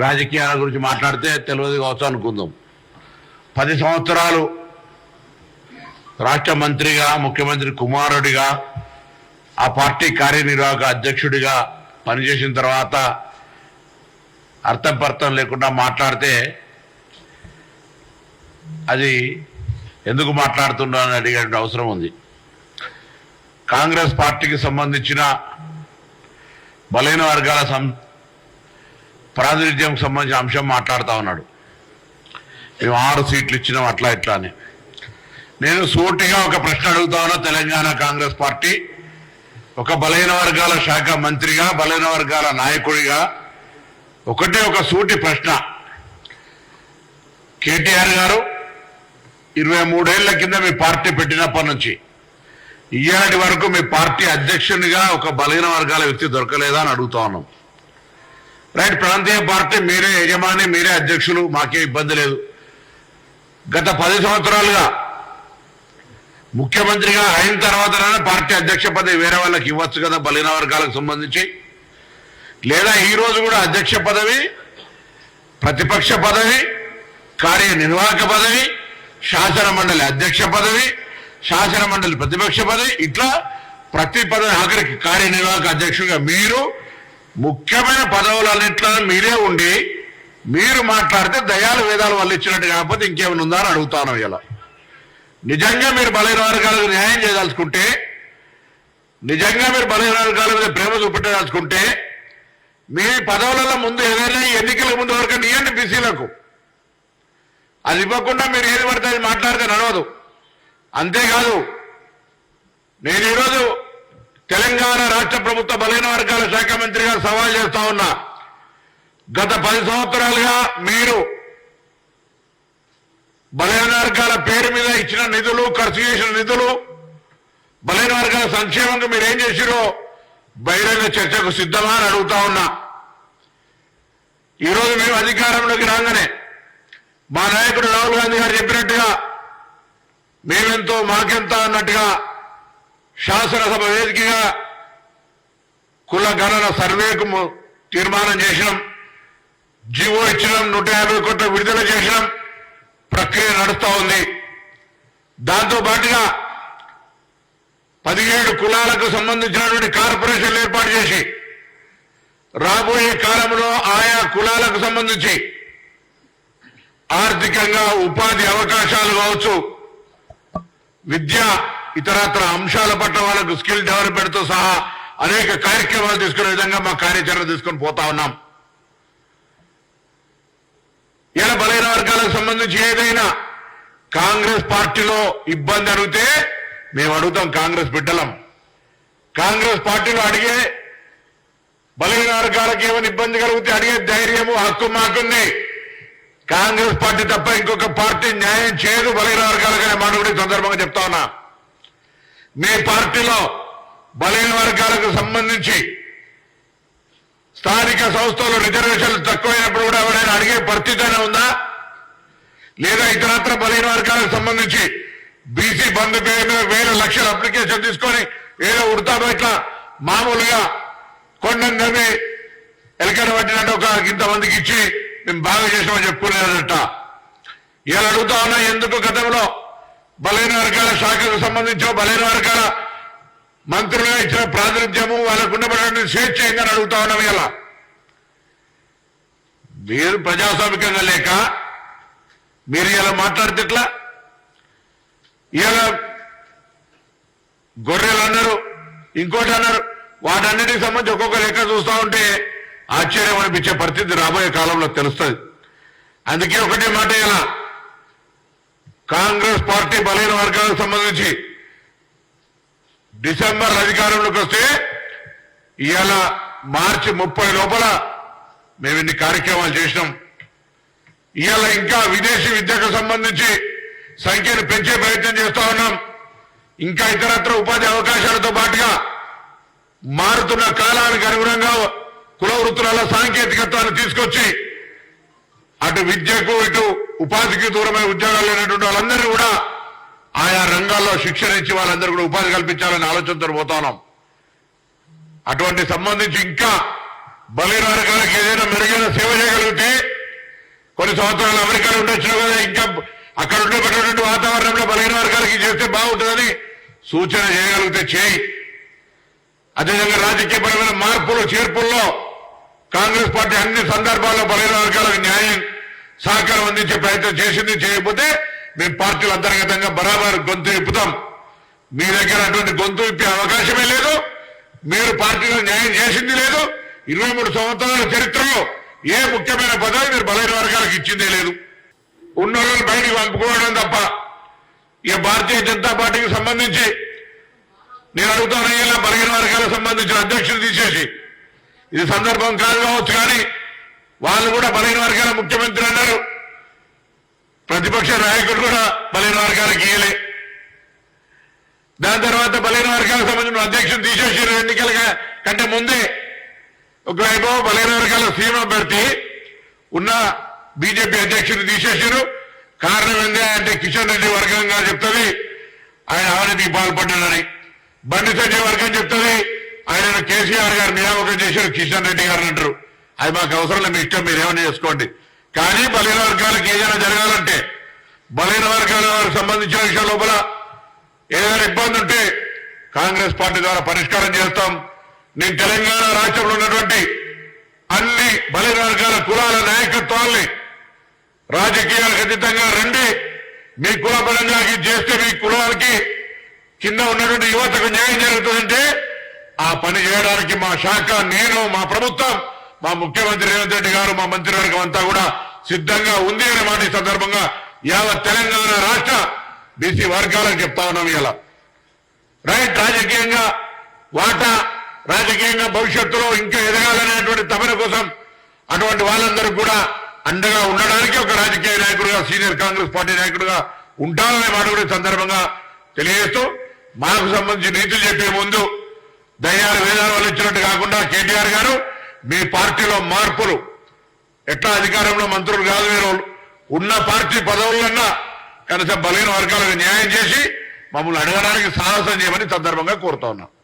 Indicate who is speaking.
Speaker 1: రాజకీయాల గురించి మాట్లాడితే తెలియదు కావచ్చు అనుకుందాం. 10 సంవత్సరాలు రాష్ట్ర మంత్రిగా, ముఖ్యమంత్రి కుమారుడిగా, ఆ పార్టీ కార్యనిర్వాహక అధ్యక్షుడిగా పనిచేసిన తర్వాత అర్థం లేకుండా మాట్లాడితే అది ఎందుకు మాట్లాడుతున్నా అని అడిగే అవసరం ఉంది. కాంగ్రెస్ పార్టీకి సంబంధించిన బలహీన వర్గాల ప్రాతినిధ్యం సంబంధించిన అంశం మాట్లాడుతూ ఉన్నాడు. మేము 6 సీట్లు ఇచ్చినాం అట్లా ఇట్లా అని. నేను సూటిగా ఒక ప్రశ్న అడుగుతా ఉన్నా. తెలంగాణ కాంగ్రెస్ పార్టీ ఒక బలహీన వర్గాల శాఖ మంత్రిగా, బలహీన వర్గాల నాయకుడిగా ఒక సూటి ప్రశ్న. కేటీఆర్ గారు 23 ఏళ్ల కింద మీ పార్టీ పెట్టినప్పటి నుంచి ఇయ్యాటి వరకు మీ పార్టీ అధ్యక్షునిగా ఒక బలహీన వర్గాల వ్యక్తి దొరకలేదా అని అడుగుతా ఉన్నాం. రైట్, ప్రాంతీయ పార్టీ మీరే యజమాని, మీరే అధ్యక్షులు, మాకే ఇబ్బంది లేదు. గత 10 సంవత్సరాలుగా ముఖ్యమంత్రిగా అయిన తర్వాతనే పార్టీ అధ్యక్ష పదవి వేరే వాళ్ళకి ఇవ్వచ్చు కదా బలహీన వర్గాలకు సంబంధించి. లేదా ఈ రోజు కూడా అధ్యక్ష పదవి, ప్రతిపక్ష పదవి, కార్యనిర్వాహక పదవి, శాసన మండలి అధ్యక్ష పదవి, శాసన మండలి ప్రతిపక్ష పదవి, ఇట్లా ప్రతి పదవి ఆఖరికి కార్యనిర్వాహక అధ్యక్షుడిగా మీరు ముఖ్యమైన పదవులన్నింటిలో మీరే ఉండి మీరు మాట్లాడితే దయాలు వేదాలు వాళ్ళు ఇచ్చినట్టు కాకపోతే ఇంకేమైనా ఉందా అని అడుగుతాను. ఇలా నిజంగా మీరు బలహీన వర్గాలకు న్యాయం చేయదలుచుకుంటే, నిజంగా మీరు బలహీన వర్గాల మీద ప్రేమ చూపెట్టదలుచుకుంటే మీ పదవులలో ముందు ఏదైనా ఎన్నికల ముందు వరకు నియండి బీసీలకు. అది ఇవ్వకుండా మీరు ఏది పడితే అది మాట్లాడితే నడవదు. అంతేకాదు, నేను ఈరోజు తెలంగాణ రాష్ట్ర ప్రభుత్వ బలహీన వర్గాల శాఖ మంత్రిగా సవాల్ చేస్తా ఉన్నా. గత 10 సంవత్సరాలుగా మీరు బలహీన వర్గాల పేరు మీద ఇచ్చిన నిధులు, ఖర్చు చేసిన నిధులు, బలహీన వర్గాల సంక్షేమంగా మీరు ఏం చేసిరో బహిరంగ చర్చకు సిద్ధమా అని అడుగుతా ఉన్నా. ఈరోజు మేము అధికారంలోకి రాగానే మా నాయకుడు రాహుల్ గాంధీ గారు చెప్పినట్టుగా మేమెంతో మాకెంత అన్నట్టుగా శాసనసభ వేదికగా కుల గణన సర్వేకు తీర్మానం చేసినాం, జీవో ఇచ్చినాం, 150 కోట్ల విడుదల చేసినాం. ప్రక్రియ నడుస్తూ ఉంది. దాంతో పాటుగా 17 కులాలకు సంబంధించినటువంటి కార్పొరేషన్లు ఏర్పాటు చేసి రాబోయే కాలంలో ఆయా కులాలకు సంబంధించి ఆర్థికంగా ఉపాధి అవకాశాలు కావచ్చు, విద్య, ఇతరత్ర అంశాల పట్ల వాళ్ళకు స్కిల్ డెవలప్మెంట్ తో సహా అనేక కార్యక్రమాలు తీసుకునే విధంగా మా కార్యాచరణ తీసుకొని పోతా ఉన్నాం. ఇలా బలహీన వర్గాలకు సంబంధించి ఏదైనా కాంగ్రెస్ పార్టీలో ఇబ్బంది అడిగితే మేము అడుగుతాం. కాంగ్రెస్ బిడ్డలం. కాంగ్రెస్ పార్టీలో అడిగే బలహీన వర్గాలకు ఏమైనా ఇబ్బంది కలిగితే అడిగే ధైర్యము, హక్కు మాకుంది. కాంగ్రెస్ పార్టీ తప్ప ఇంకొక పార్టీ న్యాయం చేయదు బలహీన వర్గాలకనే మాట కూడా సందర్భంగా చెప్తా ఉన్నా. మీ పార్టీలో బలహీన వర్గాలకు సంబంధించి స్థానిక సంస్థలు రిజర్వేషన్లు తక్కువైనప్పుడు కూడా ఎవరైనా అడిగే పరిస్థితి ఉందా? లేదా ఇతరత్ర బలహీన వర్గాలకు సంబంధించి బీసీ బంధు పేరు మీద వేల లక్షల అప్లికేషన్ తీసుకొని ఏదో ఉడతా బయట మామూలుగా కొండను నవ్వి ఎలకడ పట్టినట్టు ఒక ఇంతమందికి ఇచ్చి మేము బాగా చేసామని చెప్పుకునేదట. ఇలా అడుగుతా ఉన్నా, ఎందుకు గతంలో బలహీన వర్గాల శాఖకు సంబంధించిన బలహీన వర్గాల మంత్రులుగా ఇచ్చిన ప్రాతినిధ్యము వాళ్ళకు ఉండబడిన స్వేచ్ఛ ఏందని అడుగుతా ఉన్నాం. ఇలా మీరు ప్రజాస్వామికంగా లేక మీరు ఇలా మాట్లాడితే ఇట్లా ఇలా గొర్రెలు అన్నారు, ఇంకోటి అన్నారు. వాటన్నిటికి సంబంధించి ఒక్కొక్క లెక్క చూస్తూ ఉంటే ఆశ్చర్యం అనిపించే పరిస్థితి రాబోయే కాలంలో తెలుస్తుంది. అందుకే ఒకటే మాట, ఇలా కాంగ్రెస్ పార్టీ బలహీన వర్గాలకు సంబంధించి డిసెంబర్ అధికారంలోకి వస్తే ఇవాళ మార్చి 30 లోపల మేము ఇన్ని కార్యక్రమాలు చేసినాం. ఇవాళ ఇంకా విదేశీ విద్యకు సంబంధించి సంఖ్యను పెంచే ప్రయత్నం చేస్తా ఉన్నాం. ఇంకా ఇతరత్ర ఉపాధి అవకాశాలతో పాటుగా మారుతున్న కాలానికి అనుగుణంగా కుల వృత్తులలో సాంకేతికత్వాన్ని తీసుకొచ్చి అటు విద్యకు ఇటు ఉపాధికి దూరమైన ఉద్యోగాలు లేనటువంటి వాళ్ళందరినీ కూడా ఆయా రంగాల్లో శిక్షణ ఇచ్చి వాళ్ళందరూ కూడా ఉపాధి కల్పించాలని ఆలోచనతో పోతా ఉన్నాం. అటువంటి సంబంధించి ఇంకా బలహీన వర్గాలకు ఏదైనా మెరుగైన సేవ చేయగలిగితే కొన్ని సంవత్సరాలు అమెరికాలో ఉండొచ్చు కదా, ఇంకా అక్కడ ఉండేటటువంటి వాతావరణంలో బలహీన వర్గాలకి చేస్తే బాగుంటుందని సూచన చేయగలిగితే చేయి. అదేవిధంగా రాజకీయపరమైన మార్పులు చేర్పుల్లో కాంగ్రెస్ పార్టీ అన్ని సందర్భాల్లో బలహీన వర్గాలకు న్యాయం సహకారం అందించే ప్రయత్నం చేసింది. చేయకపోతే మేము పార్టీలు అంతర్గతంగా బరాబర్ గొంతు విప్పుతాం. మీ దగ్గర అటువంటి గొంతు విప్పే అవకాశమే లేదు. మీరు పార్టీలో న్యాయం చేసింది లేదు. 23 సంవత్సరాల చరిత్రలో ఏ ముఖ్యమైన పదవి మీరు బలహీన వర్గాలకు ఇచ్చిందే లేదు. ఉన్న రోజులు బయటికి పంపుకోవడం తప్ప. ఇక భారతీయ జనతా పార్టీకి సంబంధించి నేను అడుగుతాను, ఇలా బలహీన వర్గాలకు సంబంధించిన అధ్యక్షులు తీసేసి, ఇది సందర్భం కాదు కావచ్చు కానీ వాళ్ళు కూడా బలహీన వర్గాల ముఖ్యమంత్రి అన్నారు. ప్రతిపక్ష నాయకుడు కూడా బలహీన వర్గాలకు ఇయ్యలే. దాని తర్వాత బలహీన వర్గాలకు సంబంధించిన అధ్యక్షులు తీసేసారు. ఎన్నికల కంటే ముందే ఒకవైపు బలహీన వర్గాల సీమ పెడితే ఉన్న బీజేపీ అధ్యక్షుడు తీసేశారు. కారణం ఏంటి అంటే కిషన్ రెడ్డి వర్గంగా చెప్తుంది ఆయన అవినీతికి పాల్పడ్డాడని. బండి సంజయ్ వర్గం చెప్తుంది ఆయన కేసీఆర్ గారు నియామకం చేశారు కిషన్ రెడ్డి గారు అంటారు. అది మాకు అవసరం లేదు, మీ ఇష్టం మీరు ఏమైనా చేసుకోండి. కానీ బలహీన వర్గాలకు ఏదైనా జరగాలంటే బలహీన వర్గాల వారికి సంబంధించిన విషయం లోపల ఏదైనా ఇబ్బంది ఉంటే కాంగ్రెస్ పార్టీ ద్వారా పరిష్కారం చేస్తాం. నేను తెలంగాణ రాష్ట్రంలో ఉన్నటువంటి అన్ని బలహీన వర్గాల కులాల నాయకత్వాల్ని రాజకీయాలకు అతీతంగా రండి, మీ కుల పరంగా చేస్తే మీ కులాలకి కింద ఉన్నటువంటి యువతకు న్యాయం జరుగుతుందంటే ఆ పని చేయడానికి మా శాఖ, నేను, మా ప్రభుత్వం, మా ముఖ్యమంత్రి రేవంత్ రెడ్డి గారు, మా మంత్రివర్గం అంతా కూడా సిద్ధంగా ఉంది అనే మాట ఈ సందర్భంగా యావత్ తెలంగాణ రాష్ట్ర బీసీ వర్గాలకు చెప్తా ఉన్నాం. ఇలా రైట్, రాజకీయంగా వాటా, రాజకీయంగా భవిష్యత్తులో ఇంకా ఎదగాలనేటువంటి తపన కోసం అటువంటి వాళ్ళందరూ కూడా అండగా ఉండడానికి ఒక రాజకీయ నాయకుడుగా, సీనియర్ కాంగ్రెస్ పార్టీ నాయకుడుగా ఉంటాననే మాట కూడా ఈ సందర్భంగా తెలియజేస్తూ, మాకు సంబంధించి నీతులు చెప్పే ముందు దయ్యాలు వేదాలు వాళ్ళు ఇచ్చినట్టు కాకుండా కేటీఆర్ గారు మీ పార్టీలో మార్పులు, ఎట్లా అధికారంలో మంత్రులు కాదు మీరు, ఉన్న పార్టీ పదవులన్నా కనీసం బలహీన వర్గాలకు న్యాయం చేసి మమ్మల్ని అడగడానికి సాహసం చేయమని సందర్భంగా కోరుతా ఉన్నాం.